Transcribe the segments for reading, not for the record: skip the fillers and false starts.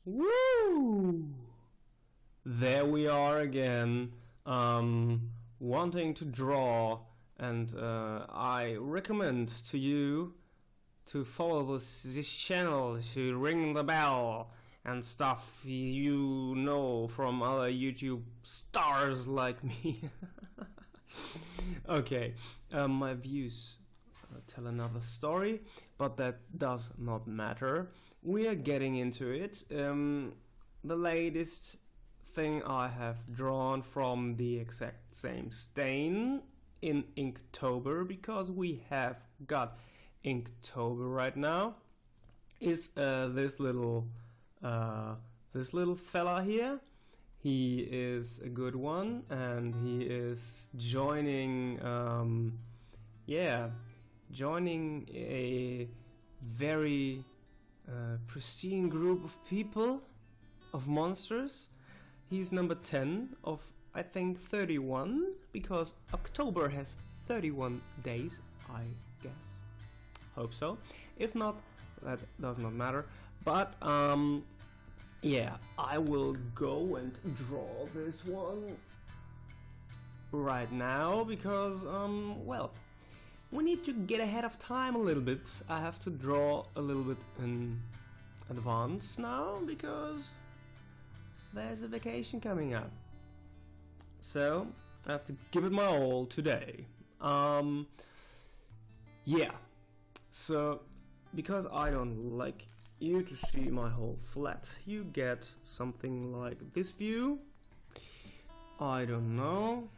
Woo! There we are again, wanting to draw, and I recommend to you to follow this channel, to ring the bell and stuff you know from other YouTube stars like me. Okay, my views tell another story, but that does not matter. We are getting into it. The latest thing I have drawn from the exact same stain in Inktober, because we have got Inktober right now, is this little fella here. He is a good one, and he is joining joining a very pristine group of people, of monsters. He's number 10 of, I think, 31, because October has 31 days, I guess. Hope so. If not, that does not matter. But yeah, I will go and draw this one right now, because well, we need to get ahead of time a little bit. I have to draw a little bit in advance now, because there's a vacation coming up. So I have to give it my all today. Yeah. So because I don't like you to see my whole flat, you get something like this view. I don't know.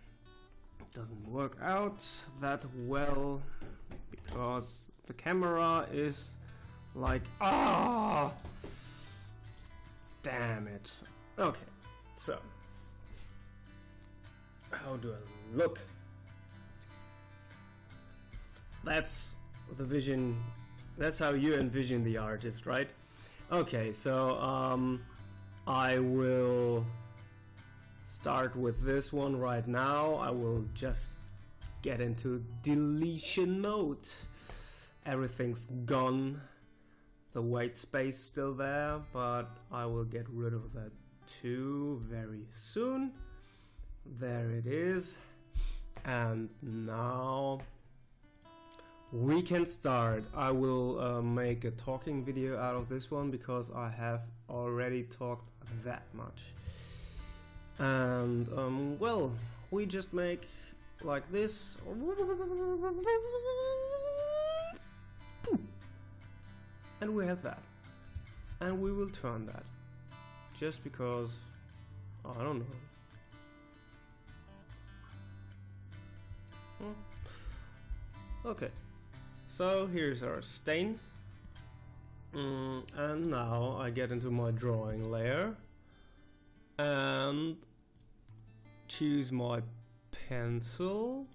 It doesn't work out that well because the camera is like, damn it. Okay, so how do I look? That's the vision. That's how you envision the artist, right? Okay, so I will start with this one right now. I will just get into deletion mode. Everything's gone. The white space still there, but I will get rid of that too very soon. There it is. And now we can start. I will make a talking video out of this one, because I have already talked that much. And well, we just make like this, and we have that, and we will turn that, just because I don't know. Okay, so here's our stain, and now I get into my drawing layer and choose my pencil.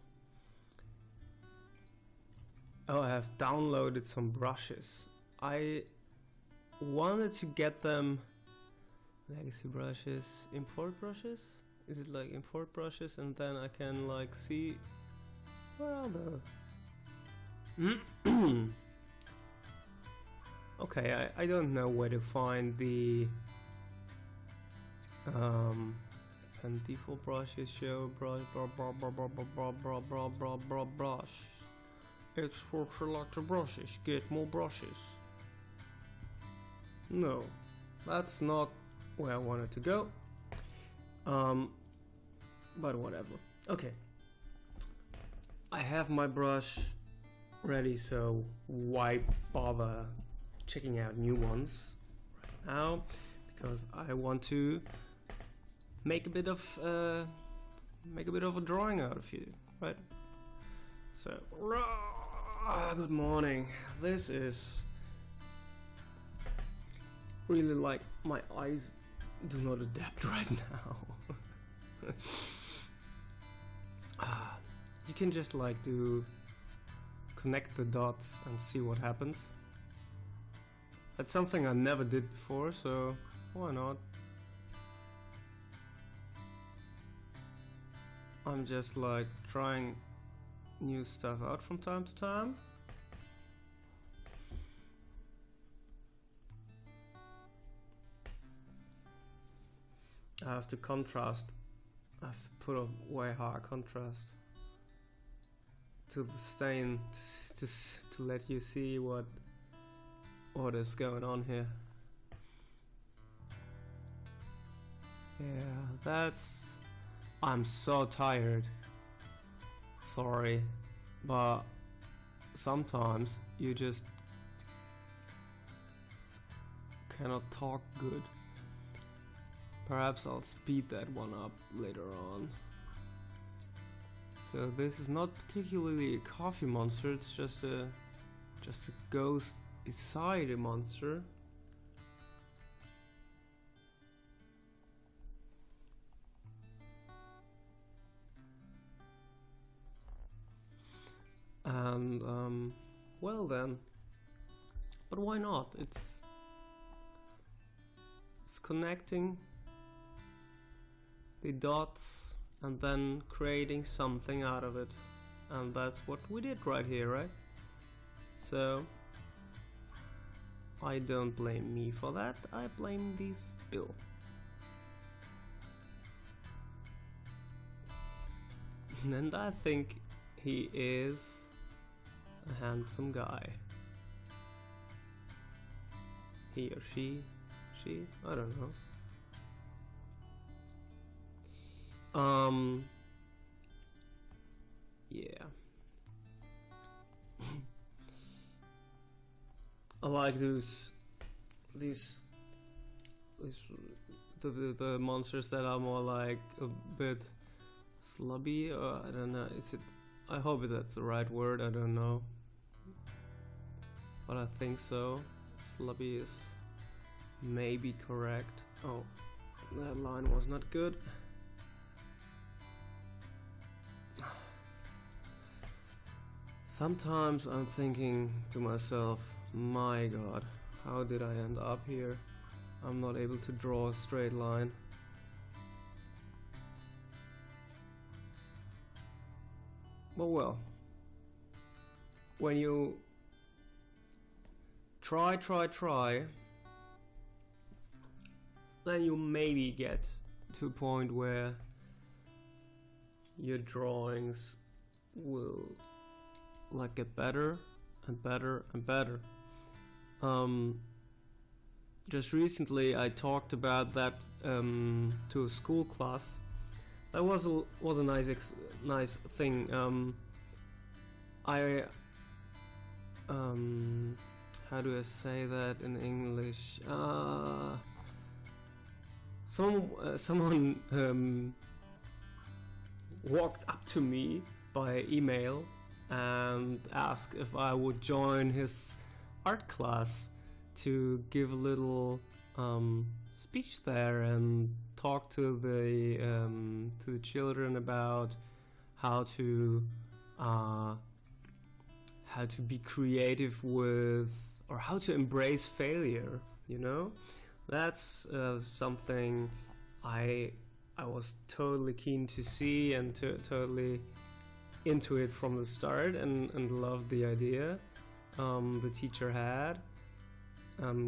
Oh, I have downloaded some brushes. I wanted to get them legacy brushes, import brushes. Is it like import brushes, and then I can like see, well, the okay, I don't know where to find the and default brushes show brush. It's for selected brushes. Get more brushes. No, that's not where I wanted to go. But whatever. Okay, I have my brush ready, so why bother checking out new ones right now? Because I want to make a bit of a drawing out of you, right? So, good morning. This is really like, my eyes do not adapt right now. You can just like connect the dots and see what happens. That's something I never did before, so why not? I'm just like trying new stuff out from time to time. I have to contrast. I have to put a way higher contrast to the stain to let you see what is going on here. Yeah, that's... I'm so tired. Sorry, but sometimes you just cannot talk good. Perhaps I'll speed that one up later on. So this is not particularly a coffee monster, it's just a ghost beside a monster. And well then, but why not? It's connecting the dots and then creating something out of it, and that's what we did right here, right? So I don't blame me for that, I blame this Bill. And I think he is a handsome guy. He or she, I don't know. Yeah. I like the monsters that are more like a bit slubby, or I don't know, is it, I hope that's the right word, I don't know, but I think so. Slubby is maybe correct. Oh, that line was not good. Sometimes I'm thinking to myself, my god, how did I end up here? I'm not able to draw a straight line. But well, when you try, then you maybe get to a point where your drawings will like get better and better and better. Just recently I talked about that to a school class. That was a nice thing. How do I say that in English? Someone walked up to me by email and asked if I would join his art class to give a little speech there and talk to the children about how to be creative with, or how to embrace failure, you know? That's something I was totally keen to see and totally into it from the start, and loved the idea the teacher had.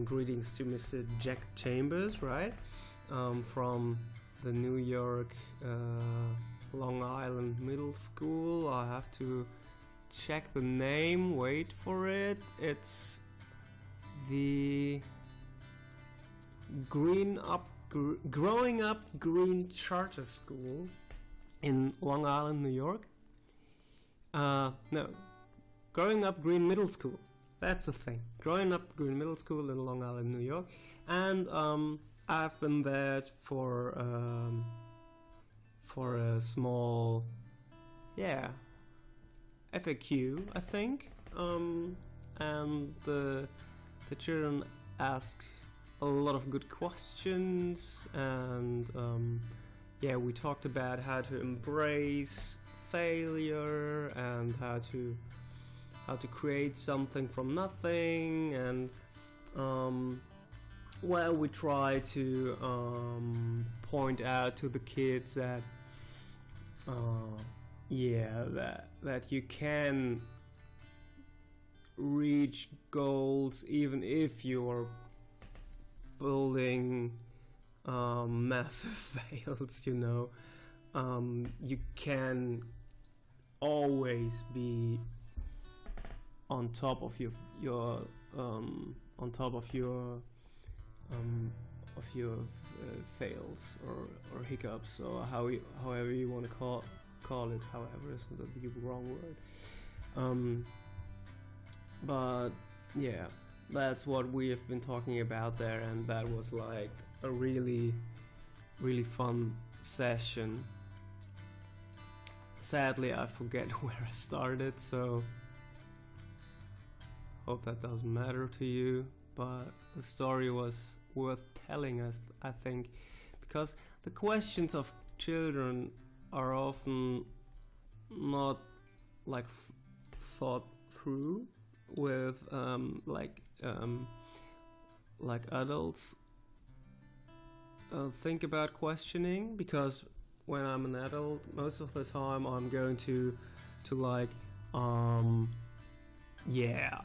Greetings to Mr. Jack Chambers, right? From the New York Long Island Middle School. I have to check the name, wait for it. It's the Growing Up Green Charter School in Long Island, New York. No, Growing Up Green Middle School. That's the thing. Growing Up Green Middle School in Long Island, New York. And I've been there for a small, FAQ, I think. And the children asked a lot of good questions, and we talked about how to embrace failure and how to create something from nothing, and we try to point out to the kids that that you can reach goals even if you are building massive fails, you know. You can always be on top of your on top of your fails or hiccups, or however you want to call it. However, isn't the wrong word. But yeah, that's what we have been talking about there, and that was like a really fun session. Sadly, I forget where I started, so hope that doesn't matter to you, but the story was worth telling us, I think, because the questions of children are often not like thought through with like adults think about questioning, because when I'm an adult, most of the time I'm going to like yeah,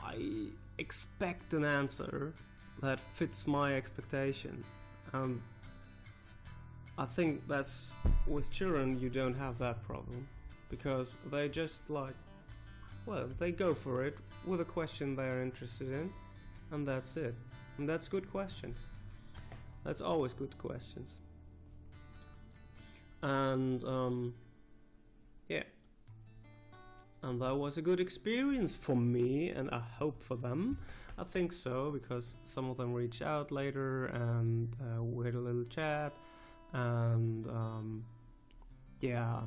I expect an answer that fits my expectation. I think that's with children you don't have that problem, because they just like, well, they go for it with a question they're interested in, and that's it. And that's good questions. That's always good questions. And yeah, and that was a good experience for me, and I hope for them. I think so, because some of them reached out later, and we had a little chat, and yeah,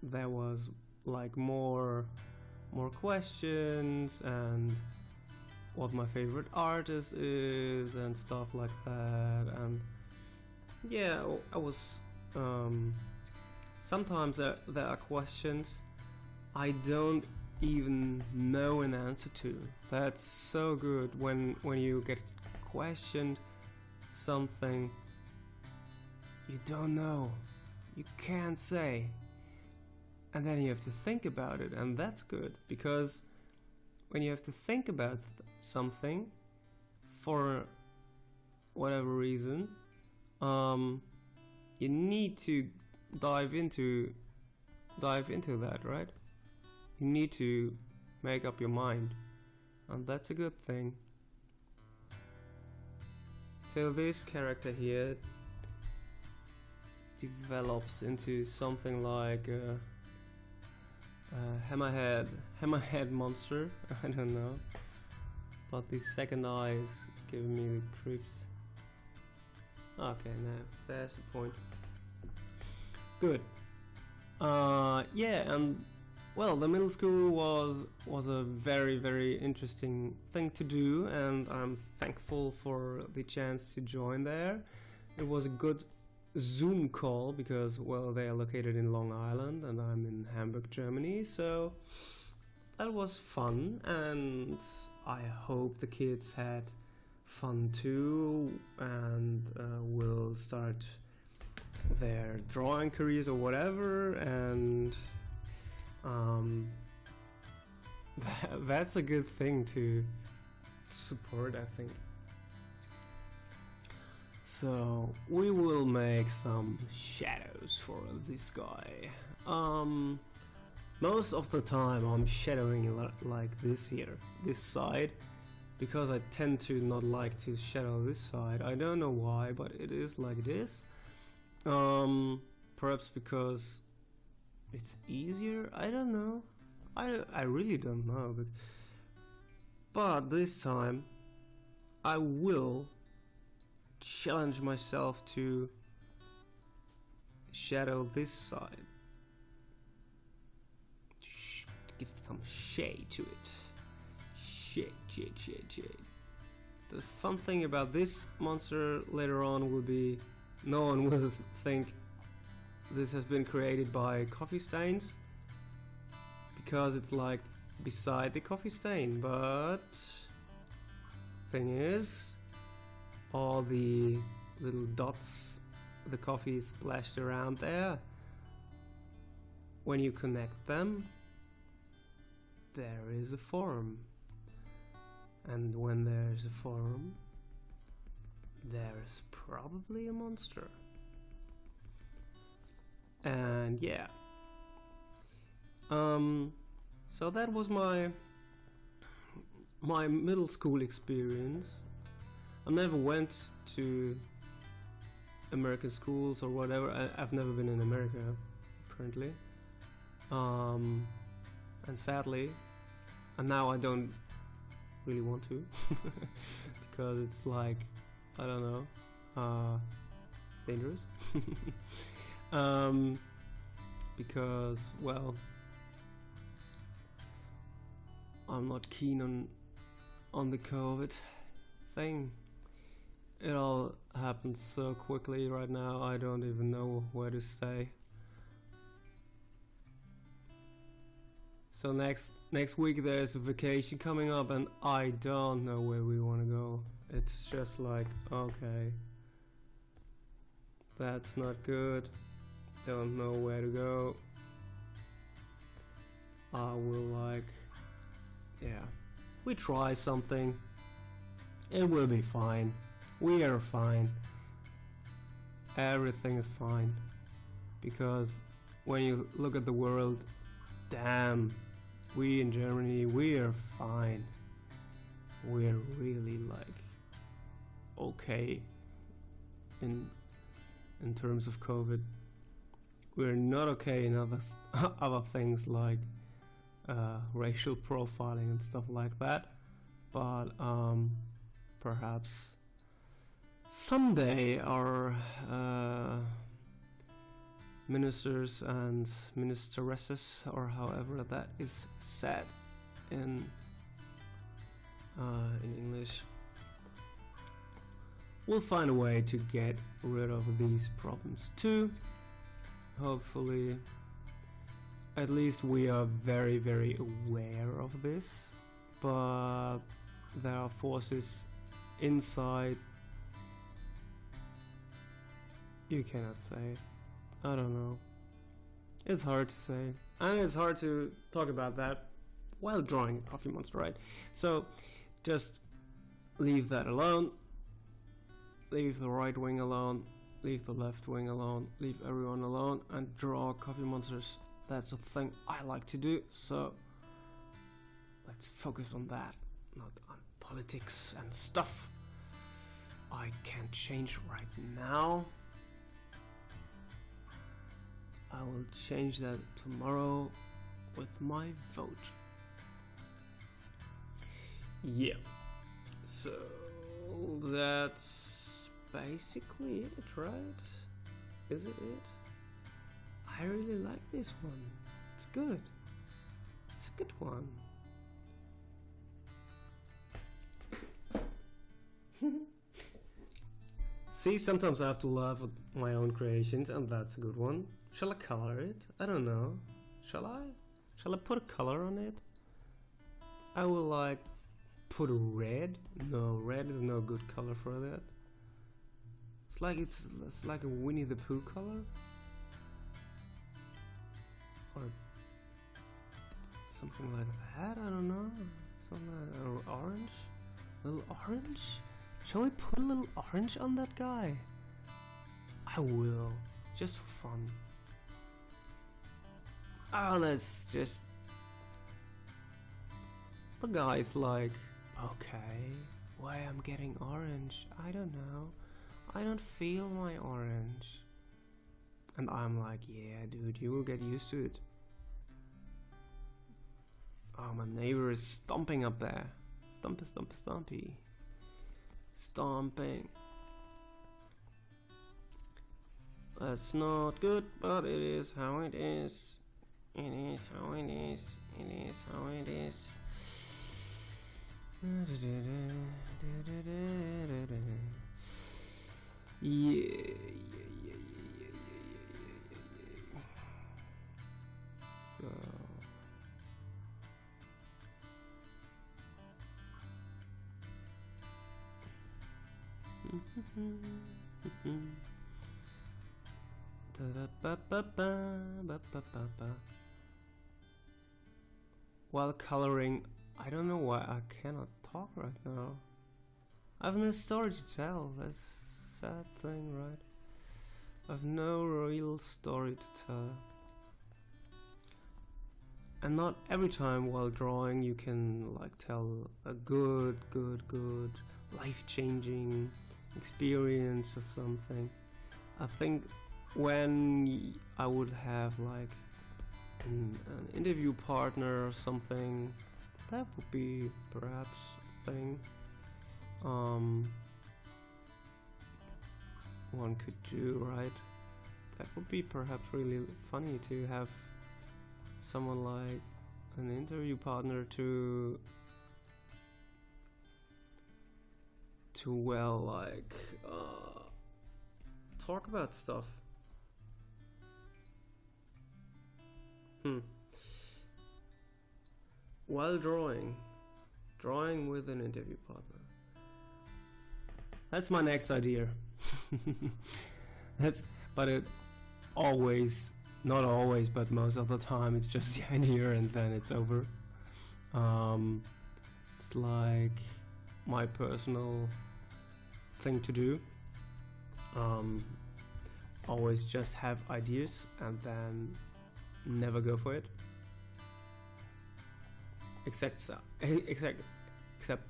there was like more questions, and what my favorite artist is, and stuff like that. And yeah, I was sometimes there are questions I don't even know an answer to. That's so good when you get questioned something you don't know, you can't say, and then you have to think about it, and that's good, because when you have to think about something for whatever reason, you need to dive into that, right? You need to make up your mind, and that's a good thing. So this character here develops into something like a hammerhead monster. I don't know, but the second eye is giving me the creeps. Okay, now there's the point. Good. Yeah, and well, the middle school was a very interesting thing to do, and I'm thankful for the chance to join there. It was a good Zoom call because, well, they are located in Long Island and I'm in Hamburg, Germany, so that was fun, and I hope the kids had fun too, and will start their drawing careers or whatever, and that's a good thing to support, I think. So we will make some shadows for this guy. Most of the time I'm shadowing like this here, this side, because I tend to not like to shadow this side. I don't know why, but it is like this. Perhaps because it's easier, I don't know. I really don't know, but this time I will challenge myself to shadow this side, give some shade to it. Shade. The fun thing about this monster later on will be no one will think this has been created by coffee stains, because it's like beside the coffee stain, but thing is, all the little dots, the coffee is splashed around there, when you connect them, there is a form, and when there's a form, there's probably a monster. And yeah. So that was my middle school experience. I never went to American schools or whatever. I've never been in America, apparently. And sadly, and now I don't really want to, because it's like, I don't know, dangerous. Because, well, I'm not keen on the COVID thing. It all happens so quickly right now, I don't even know where to stay. So next week there's a vacation coming up and I don't know where we want to go. It's just like, okay, that's not good. Don't know where to go. I will like, yeah, we try something. It will be fine. We are fine. Everything is fine. Because when you look at the world, damn, we in Germany, we are fine. We're really like okay in terms of COVID. We're not okay in other things like racial profiling and stuff like that, but perhaps someday our ministers and ministeresses, or however that is said in English, will find a way to get rid of these problems too. Hopefully, at least we are very, very aware of this, but there are forces inside. You cannot say. I don't know. It's hard to say, and it's hard to talk about that while drawing a coffee monster, right? So just leave that alone. Leave the right wing alone. Leave the left wing alone. Leave everyone alone and draw coffee monsters. That's a thing I like to do. So let's focus on that, not on politics and stuff I can't change right now. I will change that tomorrow with my vote. Yeah. So that's basically it, right? Is it it? I really like this one. It's good. It's a good one. See, sometimes I have to laugh at my own creations, and that's a good one. Shall I color it? I don't know. Shall I? Shall I put a color on it? I will like put a red. No, red is no good color for that. It's like a Winnie the Pooh color, or something like that. I don't know. Something like orange. A little orange. Shall we put a little orange on that guy? I will, just for fun. Oh, let's just... The guy's like, okay, why I'm getting orange? I don't know. I don't feel my orange. And I'm like, yeah, dude, you will get used to it. Oh, my neighbor is stomping up there. Stumpy, stumpy, stumpy. Stomping. That's not good, but it is how it is. It is how it is. It is how it is. Yeah. So while coloring, I don't know why I cannot talk right now. I have no story to tell. That's a sad thing, right? I have no real story to tell. And not every time while drawing you can like tell a good life-changing experience or something. I think when I would have like an interview partner or something, that would be perhaps a thing one could do, right? That would be perhaps really funny to have someone like an interview partner to well, like talk about stuff. While drawing with an interview partner. That's my next idea. But it always, not always, but most of the time it's just the idea and then it's over. It's like my personal thing to do. Always just have ideas and then never go for it. Except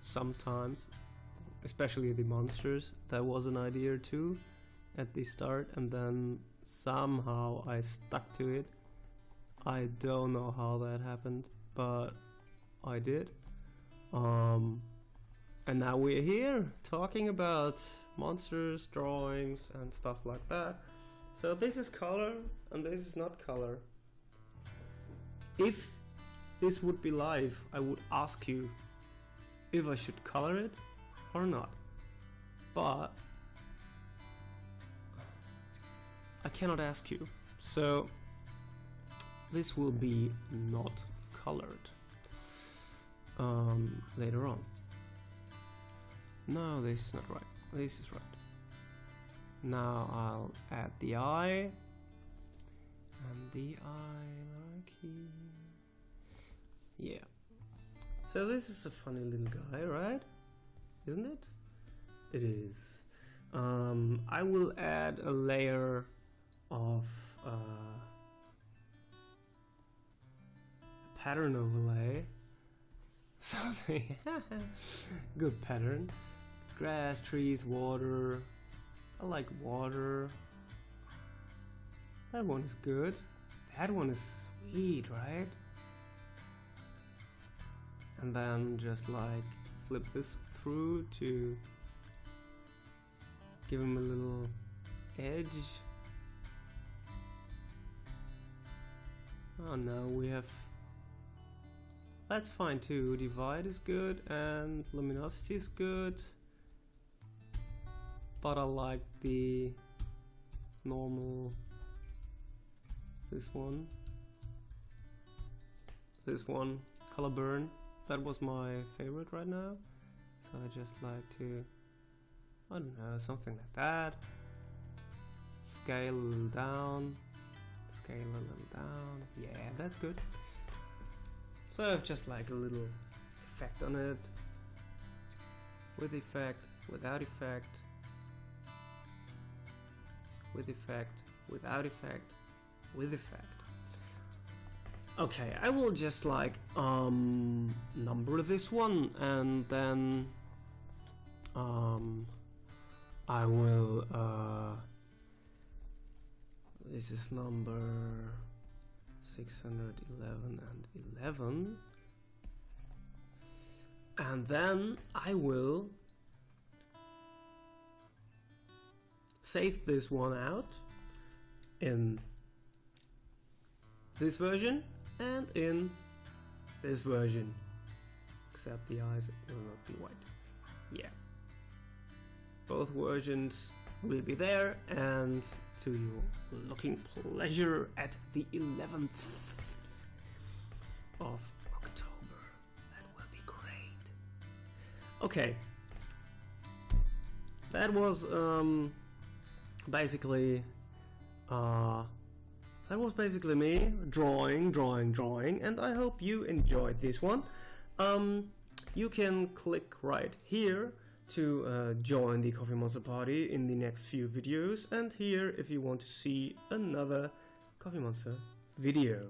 sometimes, especially the monsters, that was an idea too at the start, and then somehow I stuck to it. I don't know how that happened, but I did. And now we're here talking about monsters, drawings, and stuff like that. So this is color, and this is not color. If this would be live, I would ask you if I should color it or not. But I cannot ask you. So this will be not colored later on. No, this is not right. This is right. Now I'll add the eye. And the eye like here. Yeah. So this is a funny little guy, right? Isn't it? It is. I will add a layer of pattern overlay. Something. Good pattern. Grass, trees, water. I like water. That one is good. That one is sweet, right? And then just like flip this through to give him a little edge. Oh no, we have... That's fine too. Divide is good and luminosity is good. But I like the normal... This one, color burn. That was my favorite right now. So I just like to, I don't know, something like that. Scale a little down. Scale a little down. Yeah, that's good. So I have just like a little effect on it. With effect, without effect. With effect, without effect. With effect. Okay, I will just like number this one, and then I will this is number 611 and 11, and then I will save this one out in this version and in this version, except the eyes will not be white. Yeah, both versions will be there, and to your looking pleasure at the 11th of October. That will be great. Okay, that was basically me drawing, and I hope you enjoyed this one. You can click right here to join the Coffee Monster party in the next few videos, and here if you want to see another Coffee Monster video.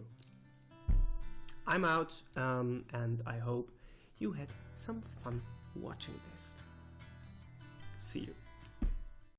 I'm out, and I hope you had some fun watching this. See you.